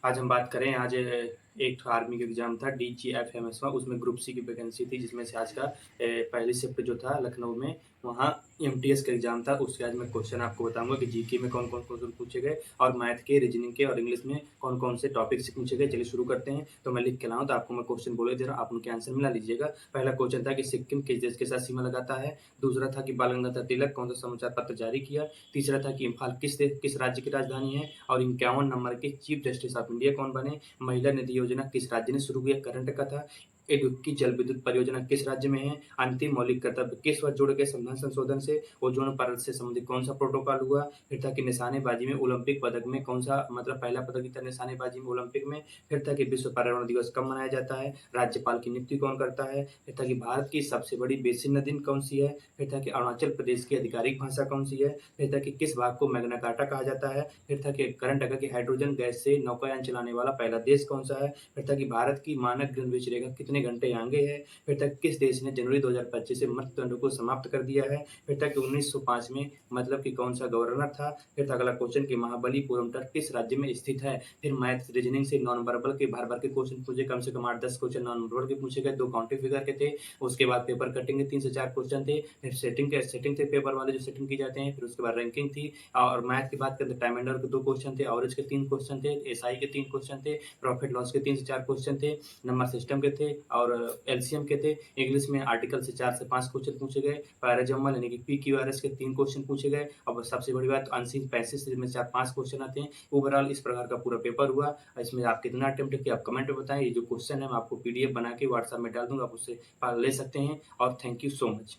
आज हम बात करें आज एक आर्मी का एग्ज़ाम था DGFMS का, उसमें ग्रुप सी की वैकेंसी थी, जिसमें से आज का पहली शिफ्ट जो था लखनऊ में, वहाँ एमटीएस का एग्ज़ाम था। उसके आज मैं क्वेश्चन आपको बताऊँगा कि जीके में कौन-कौन क्वेश्चन पूछे गए और मैथ के, रीजनिंग के और इंग्लिश में कौन-कौन से टॉपिक से पूछे गए। चलिए शुरू करते हैं। तो मैं लिख के लाया हूँ, तो आपको मैं क्वेश्चन बोले दे रहा हूँ, आप उनके आंसर मिला लीजिएगा। पहला क्वेश्चन था कि सिक्किम किस देश के साथ सीमा लगाता है? दूसरा था कि बाल गंगाधर तिलक कौन-सा समाचार पत्र जारी किया? तीसरा था कि इम्फाल किस राज्य की राजधानी है? और 51 नंबर के चीफ जस्टिस ऑफ इंडिया कौन बने? महिला निधि योजना किस राज्य ने शुरू किया? करंट का था। इडुक्की जल विद्युत परियोजना किस राज्य में है? अंतिम मौलिक कर्तव्य किस वर्ष जोड़े गए संविधान संशोधन से? ओजोन परत से संबंधित कौन सा प्रोटोकॉल हुआ? फिर था कि निशानेबाजी में ओलंपिक पदक में कौन सा मतलब पहला पदक जीता निशानेबाजी में ओलंपिक में? फिर था कि विश्व पर्यावरण दिवस कब मनाया जाता है? राज्यपाल की नियुक्ति कौन करता है? फिर था कि भारत की सबसे बड़ी बेसिन नदी कौन सी है? फिर था कि अरुणाचल प्रदेश की आधिकारिक भाषा कौन सी है? फिर था कि किस भाग को मैग्ना कार्टा कहा जाता है? फिर था कि करंट अगर कि हाइड्रोजन गैस से नौकायान चलाने वाला पहला देश कौन सा है? फिर था कि भारत की मानक ग्रीनविच रेखा कितने घंटे आगे है? फिर था किस देश ने जनवरी 2025 से मृत्युदंड को समाप्त कर दिया है? फिर था कि 1905 में मतलब कि कौन सा गवर्नर था? फिर था अगला क्वेश्चन कि महाबलीपुरम तट किस राज्य में स्थित है? फिर मैथ रीजनिंग से नॉन वर्बल के भर भर के क्वेश्चन पूछे, कम से कम 8-10 क्वेश्चन नॉन वर्बल के पूछे गए, 2 काउंटिंग फिगर के थे। उसके बाद पेपर कटिंग के 3 से 4 क्वेश्चन थे। फिर सेटिंग थे पेपर वाले जो सेटिंग की जाते हैं। फिर उसके बाद रैंकिंग थी और मैथ की बात करें तो टाइम एंडर के 2 क्वेश्चन थे, एवरेज के 3 क्वेश्चन थे, एसआई के 3 क्वेश्चन थे, प्रॉफिट लॉस के 3 से 4 क्वेश्चन थे, नंबर सिस्टम के थे और एलसीएम के थे। इंग्लिश में आर्टिकल से 4 से 5 क्वेश्चन पूछे गए, पैराजम्बल यानी कि पीक्यूआरएस के 3 क्वेश्चन पूछे गए और सबसे बड़ी बात अनसीन पैसेज जिसमें से 5 क्वेश्चन आते हैं। ओवरऑल इस प्रकार का पूरा पेपर हुआ। इसमें आप कितना अटेम्प्ट किया आप कमेंट में बताएं। ये जो क्वेश्चन है मैं आपको पीडीएफ बना के व्हाट्सएप में डाल दूंगा, आप उससे ले सकते हैं और थैंक यू सो मच।